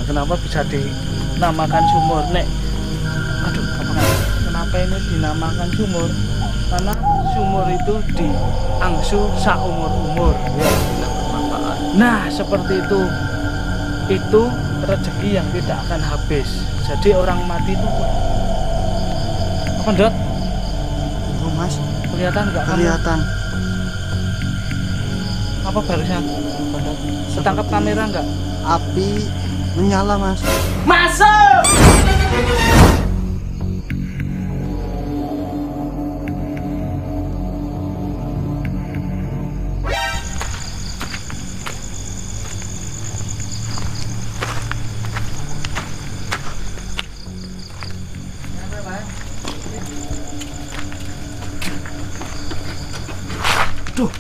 kenapa bisa dinamakan sumur? Nek, aduh, kenapa ini dinamakan sumur? Karena sumur itu diangsu saumur-umur. Ya. Nah, seperti itu. Itu rezeki yang tidak akan habis. Jadi orang mati itu apa, Dot? Oh, Mas. Kelihatan nggak? Kelihatan. Apa barusan? Setangkap kamera nggak? Api menyala, Mas. Masuk! Tuh.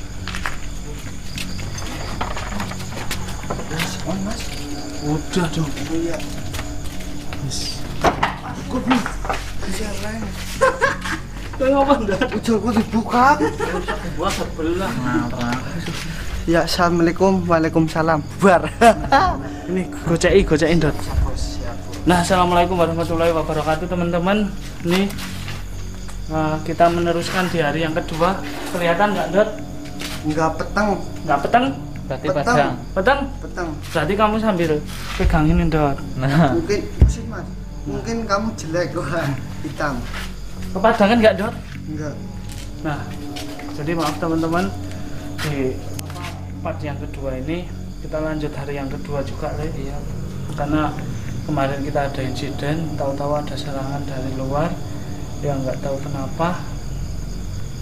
Mas. Udah dong. Iya. Yes. Aku belum. Jalan. Kayak apa enggak? Ujalku dibuka. Buat sebelah. Ngapa? Ya, assalamualaikum, waalaikumsalam. Bar. Ini gocekin Dot. Nah, assalamualaikum warahmatullahi wabarakatuh, teman-teman. Ini kita meneruskan di hari yang kedua. Kelihatan nggak, Dot? Enggak peteng. Nggak peteng? Berarti Petang. padang. Peteng? Peteng. Berarti kamu sambil pegang ini, Dot. Nah, Mungkin sih, Mas. Mungkin kamu jelek wah, hitam. Kepadangan nggak, Dot? Enggak. Nah, jadi maaf teman-teman, di part yang kedua ini kita lanjut hari yang kedua juga, Le. iya. Karena kemarin kita ada insiden, tahu-tahu ada serangan dari luar yang nggak tahu kenapa,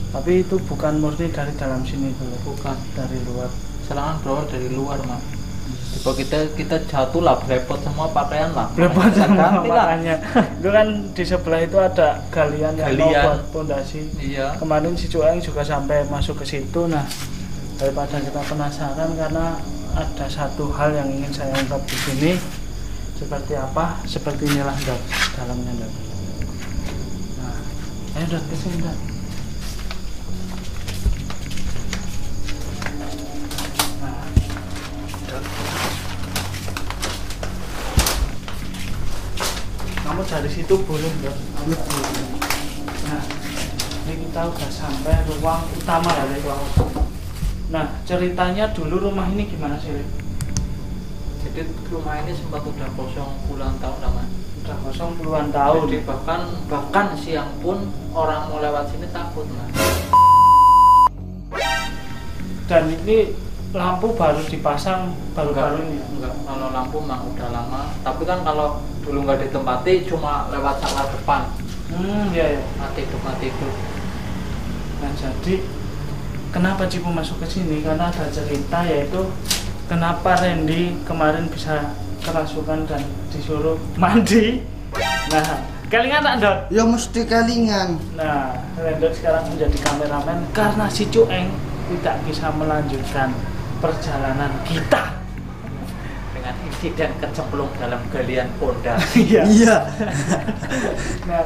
tapi itu bukan murni dari dalam sini dulu, Bukan. dari luar. Serangan berawal dari luar, Mas. Tiba kita jatuh lah, berepot semua pakaian lah. Berapa Makanya kita ganti lah. makanya itu kan di sebelah itu ada galian yang mau Galian. buat pondasi. Iya. Kemarin si Cueng juga sampai masuk ke situ. Nah, daripada kita penasaran, karena ada satu hal yang ingin saya ungkap di sini. Seperti apa? Seperti inilah, Dot, dalamnya, Dot. Nah, ayo, Dot, kesini, Dot. Nah, Dot. Kamu dari situ boleh, Dot. Nah, ini kita udah sampai ruang utama lah, Le. Nah, ceritanya dulu rumah ini gimana sih, Le? Jadi rumah ini sempat udah kosong puluhan tahun lah, Mas. Udah kosong puluhan tahun. Jadi bahkan siang pun orang mau lewat sini takut, Mas. Dan ini lampu baru dipasang baru-baru ini. Enggak, kalau lampu mah udah lama. Tapi kan kalau dulu nggak ditempati, cuma lewat saklar depan. Iya, ya. Mati hidup. Nah, jadi kenapa Cipu masuk ke sini? Karena ada cerita, yaitu kenapa Randy kemarin bisa kerasukan dan disuruh mandi. Nah, kelingan tak, Dot? Ya mesti kelingan. Nah, Randy sekarang menjadi kameramen karena si Cueng tidak bisa melanjutkan perjalanan kita. Dengan insiden kecemplung dalam galian pondasi. Iya. Iya. Nah,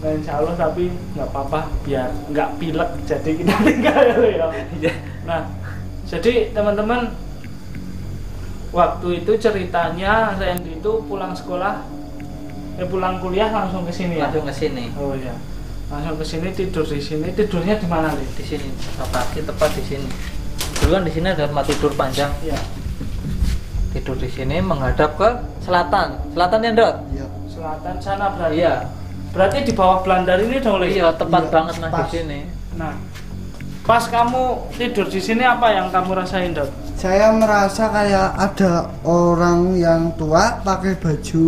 insya Allah, tapi nggak apa-apa, biar nggak pilek, jadi kita tinggal ya. Nah, jadi teman-teman, waktu itu ceritanya Randy itu pulang sekolah, pulang kuliah langsung ke sini ya. Langsung ke sini. Oh iya, langsung ke sini, tidur di sini. Tidurnya di mana, Li? Di sini, pagi tepat di sini. Dulu kan di sini ada tempat tidur panjang. Iya. Tidur di sini menghadap ke selatan. Selatan ya, Dot? Iya. Selatan sana berarti. Iya. Berarti di bawah Belandar ini dong, Li? Iya, tepat Iya, banget, Mas, di pas. sini. Nah, pas kamu tidur di sini, apa yang kamu rasain, Dot? Saya merasa kayak ada orang yang tua pakai baju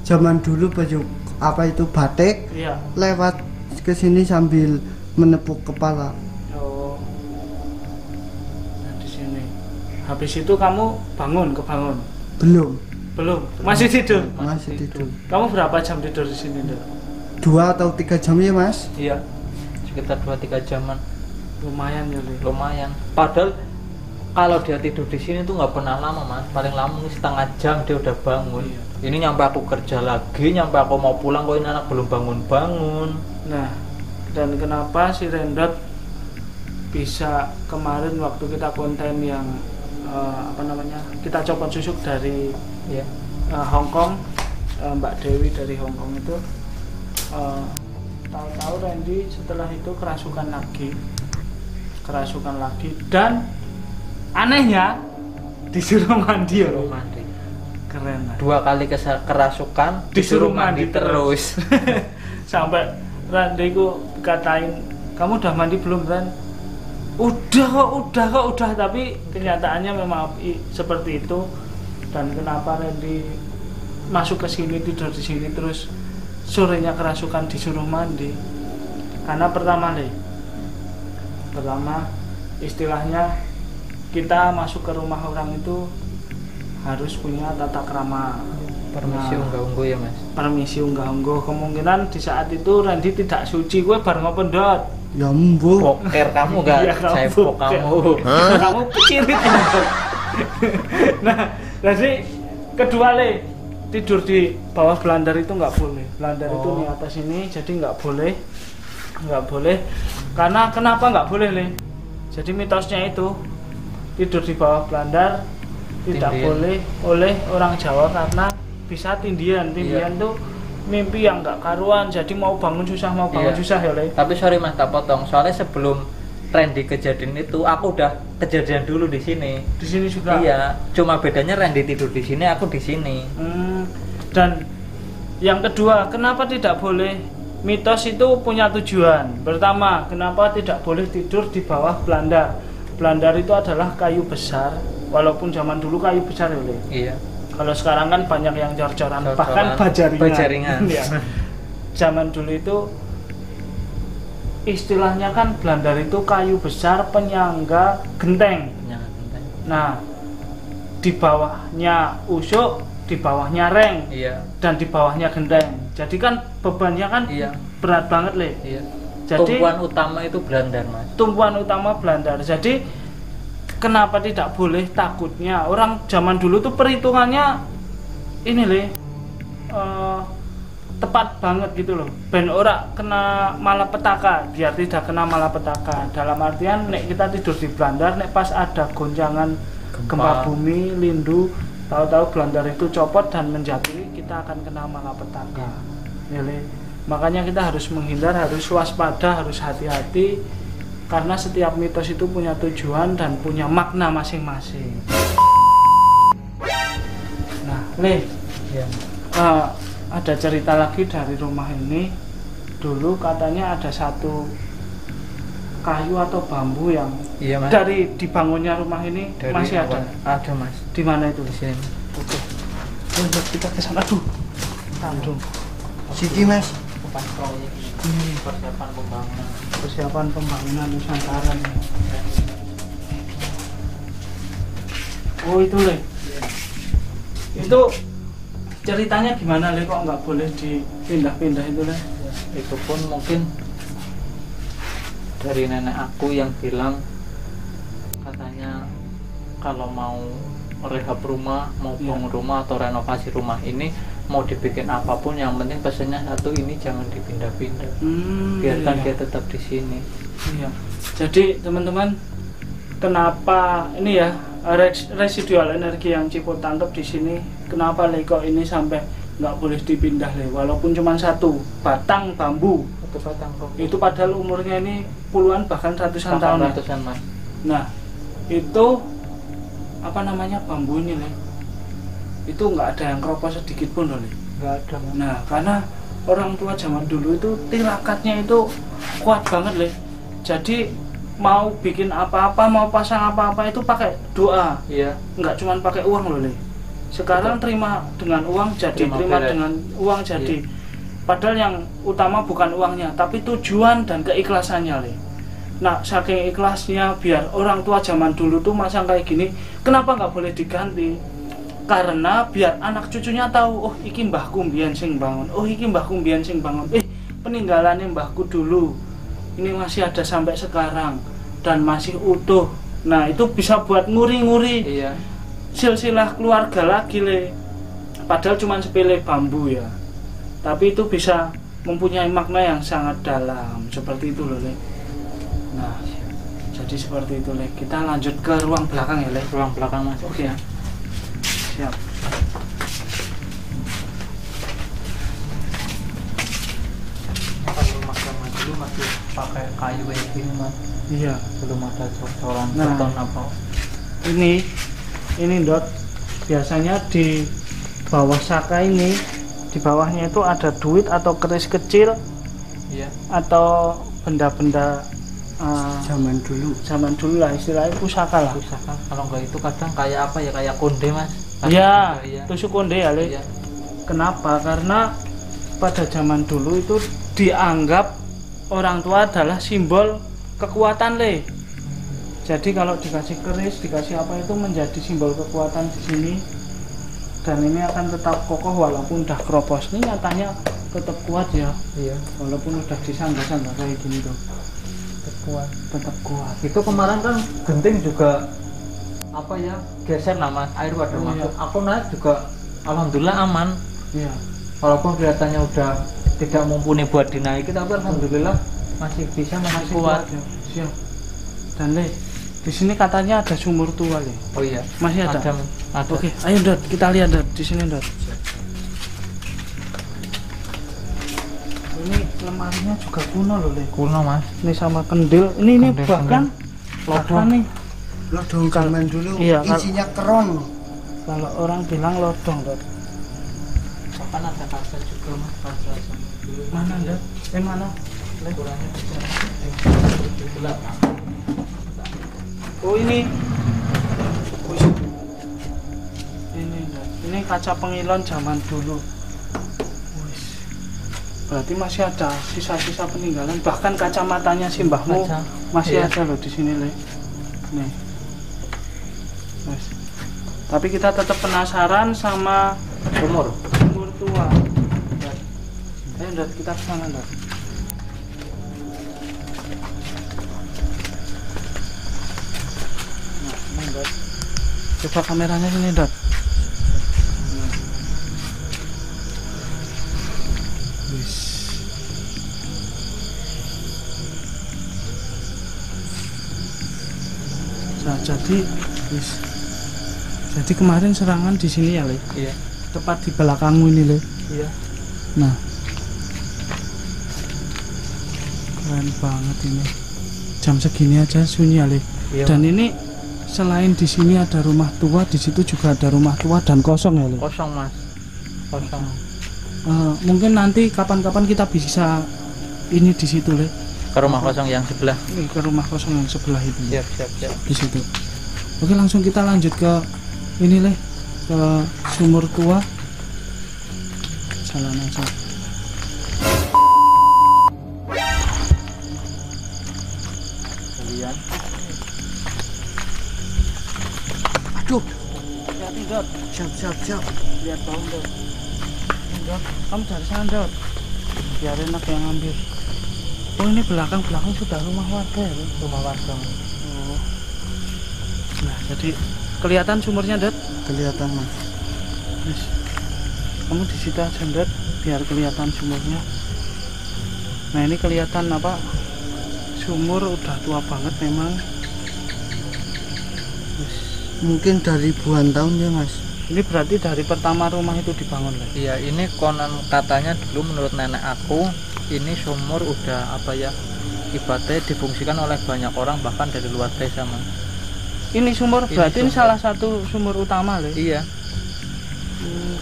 zaman dulu, baju apa itu batik, Iya. lewat ke sini sambil menepuk kepala. Oh. Nah, di sini. Habis itu kamu kebangun? Belum, Belum. Masih tidur? masih tidur. Kamu berapa jam tidur di sini, Dok? 2 atau 3 jam ya, Mas? Iya. Sekitar 2-3 jaman. Lumayan ya, Li. Lumayan. Padahal kalau dia tidur di sini tuh nggak pernah lama, Mas. Paling lama setengah jam dia udah bangun. Iya. Ini nyampe aku kerja lagi, nyampe aku mau pulang kok ini anak belum bangun-bangun. Nah, dan kenapa si Rendot bisa kemarin waktu kita konten yang kita copot susuk dari Iya. Hong Kong, Mbak Dewi dari Hong Kong itu tahu-tahu Randy setelah itu kerasukan lagi dan anehnya disuruh mandi ya. Mandi. Keren lah. 2 kali kerasukan Disuruh mandi terus. Sampai Randy ku katain, kamu udah mandi belum Ran? Udah, tapi kenyataannya memang seperti itu. Dan kenapa Randy masuk ke sini, tidur di sini terus sorenya kerasukan disuruh mandi? Karena pertama istilahnya kita masuk ke rumah orang itu harus punya tata krama. Permisi unggah-ungguh ya Mas. Permisi unggah-ungguh. Kemungkinan di saat itu Randy tidak suci, gue bareng apa ndot? Ya mbuh. Poker kamu gak? Iya, Saya kamu kamu. Kamu kecirit. Nah, jadi kedua tidur di bawah belandar itu nggak boleh. Belandar itu di atas ini, jadi nggak boleh. Karena kenapa nggak boleh Jadi mitosnya itu tidur di bawah belandar tidak boleh oleh orang Jawa karena bisa tindian tuh mimpi yang nggak karuan, jadi mau bangun susah ya Tapi sorry Mas, tak potong. Soalnya sebelum Randy kejadian itu, aku udah kejadian dulu di sini. Di sini juga. Iya, cuma bedanya Randy tidur di sini, aku di sini. Dan yang kedua, kenapa tidak boleh? Mitos itu punya tujuan. Pertama, kenapa tidak boleh tidur di bawah belandar? Belandar itu adalah kayu besar, walaupun zaman dulu kayu besar ya. Iya. Kalau sekarang kan banyak yang cor-coran, bahkan bajaringan. Ya. Zaman dulu itu istilahnya kan belandar itu kayu besar penyangga genteng. Nah, di bawahnya usuk, di bawahnya reng, dan di bawahnya genteng. Jadi kan bebannya kan berat banget Iya. Jadi tumpuan utama itu belandar Mas. Tumpuan utama belandar. Jadi kenapa tidak boleh? Takutnya orang zaman dulu tuh perhitungannya ini tepat banget gitu loh. Ben ora kena malapetaka, biar tidak kena malapetaka. Dalam artian nek kita tidur di belandar, nek pas ada goncangan gempa bumi, lindu, tahu-tahu belandar itu copot dan menjatuhi, kita akan kena malapetaka. Makanya kita harus menghindar, harus waspada, harus hati-hati. Karena setiap mitos itu punya tujuan dan punya makna masing-masing. Nah, ada cerita lagi dari rumah ini. Dulu katanya ada satu kayu atau bambu yang dari dibangunnya rumah ini masih ada. Ada Mas. Di mana itu? Di sini. Oke. Kita ke sana. Tandung. Siki Mas. Pas proyek persiapan pembangunan Nusantara nih. Oh itu itu ceritanya gimana kok nggak boleh dipindah-pindah itu Itu pun mungkin dari nenek aku yang bilang, katanya kalau mau rehab rumah, mau bangun rumah atau renovasi rumah ini, mau dibikin apapun, yang penting pesannya satu, ini jangan dipindah-pindah, biarkan dia tetap di sini. Jadi teman-teman, kenapa ini residual energi yang Cipo tangkap di sini, kenapa kok ini sampai nggak boleh dipindah walaupun cuma satu batang bambu itu padahal umurnya ini puluhan bahkan ratusan tahun. Mas. Nah itu apa namanya bambu ini itu nggak ada yang keropos sedikit pun nggak ada. Nah karena orang tua zaman dulu itu tirakatnya itu kuat banget jadi mau bikin apa-apa, mau pasang apa-apa itu pakai doa. Nggak cuma pakai uang sekarang terima dengan uang jadi, terima dengan uang jadi. Padahal yang utama bukan uangnya tapi tujuan dan keikhlasannya Nah saking ikhlasnya, biar orang tua zaman dulu tuh masang kayak gini, kenapa nggak boleh diganti? Karena biar anak cucunya tahu, oh iki mbahku mbiyen sing bangun, oh iki mbahku mbiyen sing bangun, peninggalannya mbahku dulu ini masih ada sampai sekarang dan masih utuh. Nah itu bisa buat nguri-nguri silsilah keluarga lagi padahal cuma sepele bambu tapi itu bisa mempunyai makna yang sangat dalam seperti itu Nah jadi seperti itu kita lanjut ke ruang belakang ruang belakang Mas. Oke ya, siap. kayu kayak gini mas, Iya. belum ada cocoran Nah. beton apa. Ini Dot, biasanya di bawah saka ini, di bawahnya itu ada duit atau keris kecil Iya. atau benda-benda Zaman dulu lah, istilahnya pusaka lah. Pusaka. Kalau enggak itu kadang kayak apa ya, kayak konde mas. Iya, Iya. tusuk konde ya, Le. Iya. Kenapa? Karena pada zaman dulu itu dianggap orang tua adalah simbol kekuatan, Le. Jadi kalau dikasih keris, dikasih apa itu menjadi simbol kekuatan di sini. Dan ini akan tetap kokoh walaupun udah kropos. Ini nyatanya tetap kuat ya, Iya. walaupun udah disanggah-sanggah kayak gini tuh. Tetap kuat. Itu kemarin kan genting juga apa ya, geser lah mas, air pada Oh, masuk. iya. Aku naik juga alhamdulillah aman. Iya. Walaupun kelihatannya udah tidak mumpuni buat dinaiki, tapi alhamdulillah masih bisa, masih kuat. ya. Siap. Dan Le, di sini katanya ada sumur tua, Le. Oh iya. Masih ada? Ada. Oke, ayo Dot, kita lihat Dot di sini Dot. Ini lemarinya juga kuno loh, Le. Kuno mas. Ini sama kendil. Ini Kendil, bahkan Lodong. nih lodong zaman dulu Iya, isinya keron. kalau orang bilang lodong, Dot. Bahkan ada kaca juga mas, kaca sama dulu. Mana Dot? Mana? Le. Ukurannya bisa di belakang. Oh ini. Ini Dot. Ini kaca pengilon zaman dulu. Wis. Berarti masih ada sisa-sisa peninggalan, bahkan kacamatanya si mbahmu Kaca. masih Iya. ada loh di sini, Le. Nih. Wis. Tapi kita tetap penasaran sama Umur. sumur tua. Dot. Ayo Dot, kita ke sana Dot. Nah, ini Dot. Coba kameranya sini Dot. Wis. Nah, jadi kemarin serangan di sini ya, Le. Iya. Tepat di belakangmu ini, Le. Iya. Nah, keren banget ini. Jam segini aja sunyi ya, Le. Iya. Dan ini selain di sini ada rumah tua, di situ juga ada rumah tua dan kosong ya, Le. Kosong mas. Kosong. Mungkin nanti kapan-kapan kita bisa ini di situ, Le. Ke rumah kosong yang sebelah. Ini ke rumah kosong yang sebelah itu. Le. Siap. Di situ. Oke, langsung kita lanjut ke ini, Le. Ke sumur tua. Jalan aja. Kalian. Aduh, Hati-hati, Dot. siap. Lihat bau, Dot. Ini, Dot. Kamu dari sana, Dot. Biar enak yang ngambil. Oh, ini belakang sudah rumah warga ya, Le? Rumah warga. Oh. Nah, jadi kelihatan sumurnya, Dot. Kelihatan mas. Yes. Kamu di situ aja, Dot, biar kelihatan sumurnya. Nah, ini kelihatan apa? Sumur udah tua banget memang. Yes. Mungkin dari ribuan tahun ya mas. Ini berarti dari pertama rumah itu dibangun, Le. Iya, ini konon katanya dulu menurut nenek aku, ini sumur udah apa ya, ibaratnya difungsikan oleh banyak orang bahkan dari luar desa mas. Ini sumur Ini berarti ini sumur. salah satu sumur utama, Le. Iya.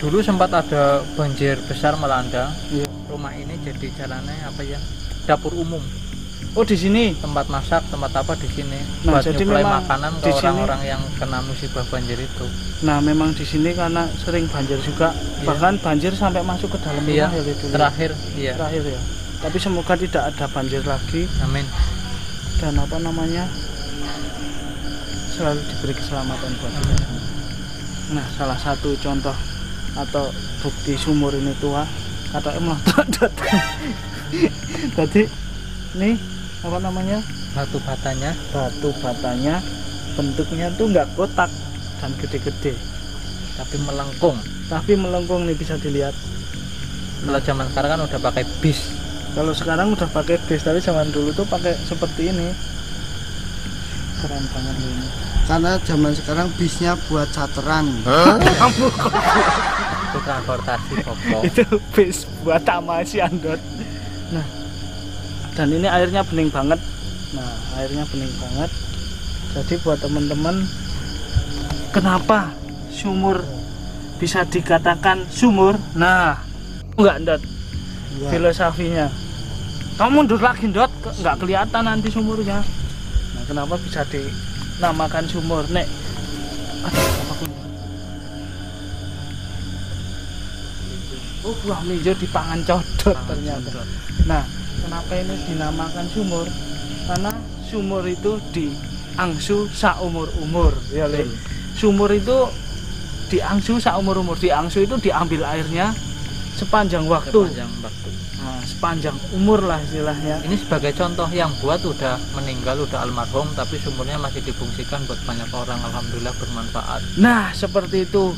Dulu sempat ada banjir besar melanda. Iya. Rumah ini jadi jalannya apa ya, dapur umum, Oh, di sini. tempat masak, tempat apa di sini. Nah, Buat jadi nyuplai memang makanan di ke sini- orang-orang yang kena musibah banjir itu. Nah, memang di sini karena sering banjir juga, Iya. bahkan banjir sampai masuk ke dalam Iya. rumah ya, Le, dulu. Terakhir, iya. Terakhir ya. Tapi semoga tidak ada banjir lagi Amin. dan apa namanya selalu diberi keselamatan buat kita. Nah, salah satu contoh atau bukti sumur ini tua kata melotot. Tadi nih apa namanya, Batu batanya batu batanya bentuknya tuh nggak kotak dan gede-gede, tapi melengkung. tapi melengkung nih, bisa dilihat. Kalau zaman sekarang kan udah pakai bis. Kalau sekarang udah pakai base, tapi zaman dulu tuh pakai seperti ini. Keren banget loh ini. Karena zaman sekarang bisnya buat charteran. Itu transportasi pokok. Itu base buat tamasi Andot. Nah, dan ini airnya bening banget. Nah, airnya bening banget. Jadi buat teman-teman, kenapa sumur bisa dikatakan sumur? Nah, enggak Dot Enggak. filosofinya. Kamu mundur lagi Dot, nggak kelihatan nanti sumurnya. Nah, kenapa bisa dinamakan sumur? Nek, aduh, apa pun. Oh, buah melinjo dipangan codot ternyata. Nah, kenapa ini dinamakan sumur? Karena sumur itu diangsu saumur-umur, ya Le. Sumur itu diangsu saumur-umur. Diangsu itu diambil airnya sepanjang waktu. Nah, sepanjang umur lah istilahnya. Ini sebagai contoh yang buat udah meninggal, udah almarhum, tapi sumurnya masih difungsikan buat banyak orang. Alhamdulillah bermanfaat. Nah, seperti itu.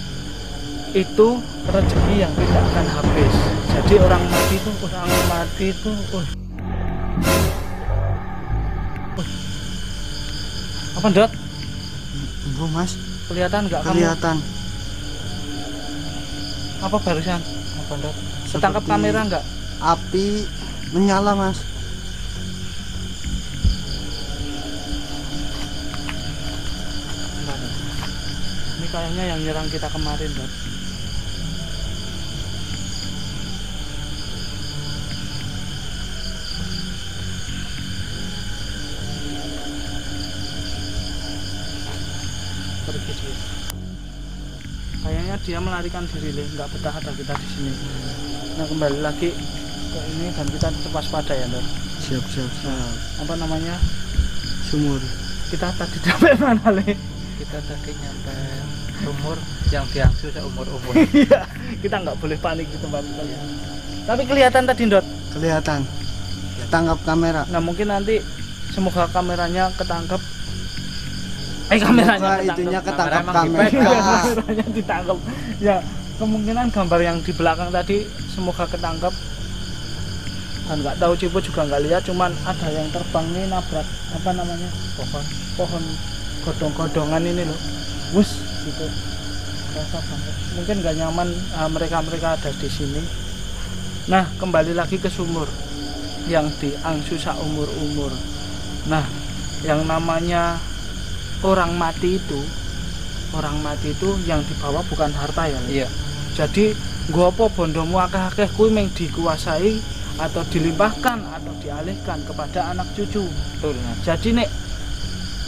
Itu rezeki yang tidak akan habis. Jadi orang mati itu apa Dot? Bu Mas, Kelihatan nggak kamu? kelihatan. Apa barusan? Apa Dot? Ketangkap Seperti kamera nggak? Api menyala Mas. Enggak, Dot. Ini kayaknya yang nyerang kita kemarin Dot. Pergi dia. Kayaknya dia melarikan diri, Le. Nggak betah ada kita di sini. Nah, kembali lagi ke ini dan kita tetap waspada ya, Dor. Siap. Apa namanya? Sumur. Kita tadi sampai mana, Le? Kita tadi nyampe sumur yang diangsu seumur-umur. Iya, kita nggak boleh panik di tempat itu. Tapi kelihatan tadi, Dot. Kelihatan. Tangkap kamera. Nah, mungkin nanti semoga kameranya ketangkep. Semoga itunya ketangkap Kamera emang kamera. Kameranya ditangkap. Ya, kemungkinan gambar yang di belakang tadi semoga ketangkep. Dan nggak tahu Cipo juga nggak lihat, cuman ada yang terbang nih nabrak apa namanya pohon godong-godongan ini loh, wus gitu, rasa banget. Mungkin nggak nyaman mereka ada di sini. Nah, kembali lagi ke sumur yang diangsu saumur-umur. Nah, yang namanya orang mati itu yang dibawa bukan harta ya. Iya. Jadi gua apa bondomu akeh-akeh kuwi meng dikuasai atau dilimpahkan atau dialihkan kepada anak cucu. Betul. Jadi nek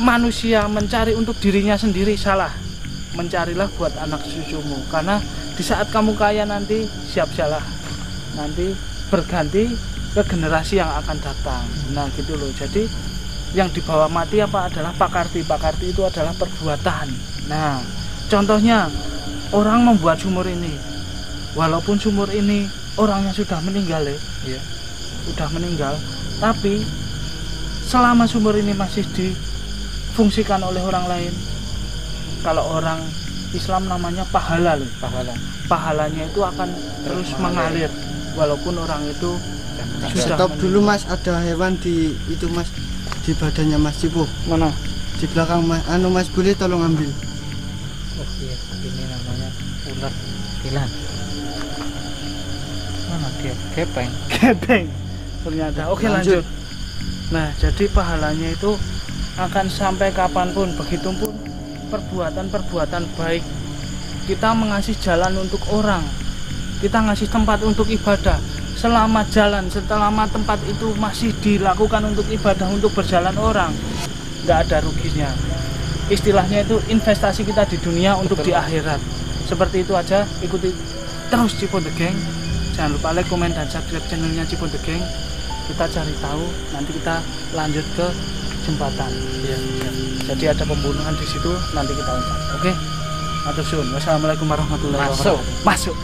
manusia mencari untuk dirinya sendiri salah. Mencarilah buat anak cucumu, karena di saat kamu kaya nanti siap-siaplah nanti berganti ke generasi yang akan datang. Nah, gitu loh. Jadi yang dibawa mati apa adalah pakarti. Pakarti itu adalah perbuatan. Nah, contohnya orang membuat sumur ini. Walaupun sumur ini orangnya sudah meninggal ya. Iya. Sudah meninggal, tapi selama sumur ini masih difungsikan oleh orang lain, kalau orang Islam namanya pahala loh. Pahalanya itu akan terus mengalir walaupun orang itu sudah Stop dulu Mas, ada hewan di itu Mas, di badannya Mas Cipo. Mana? Di belakang Mas, Mas boleh tolong ambil. Oh iya, ini namanya ular tilan. Mana dia? Gepeng. Gepeng ternyata. Oke, lanjut. Nah, jadi pahalanya itu akan sampai kapanpun. Begitupun perbuatan-perbuatan baik. Kita mengasih jalan untuk orang, kita ngasih tempat untuk ibadah. Selama tempat itu masih dilakukan untuk ibadah, untuk berjalan orang, nggak ada ruginya. Istilahnya itu investasi kita di dunia untuk di akhirat. Seperti itu aja. Ikuti terus Cipo The Gang. Jangan lupa like, komen, dan subscribe channelnya Cipo The Gang. Kita cari tahu, nanti kita lanjut ke jembatan. Ya. Jadi ada pembunuhan di situ, nanti kita ungkap. Oke? Matur suwun. Wassalamualaikum warahmatullahi wabarakatuh. Masuk.